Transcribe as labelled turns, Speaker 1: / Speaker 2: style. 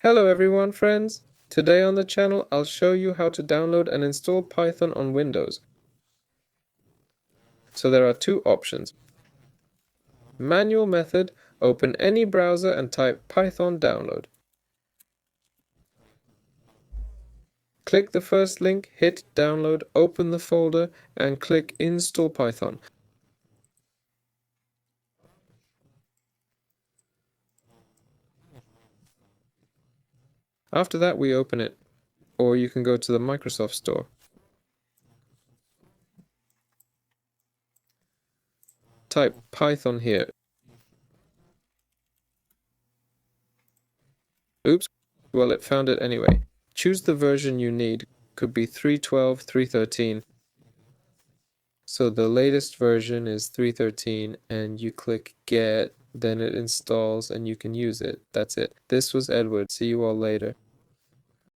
Speaker 1: Hello everyone, friends! Today on the channel, I'll show you how to download and install Python on Windows. So there are two options. Manual method, open any browser and type Python download. Click the first link, hit download, open the folder, and click install Python. After that, we open it, or you can go to the Microsoft Store. Type Python here. Oops, well, it found it anyway. Choose the version you need. Could be 3.12, 3.13. So the latest version is 3.13 and you click get, then it installs and you can use it. That's it. This was Edward. See you all later.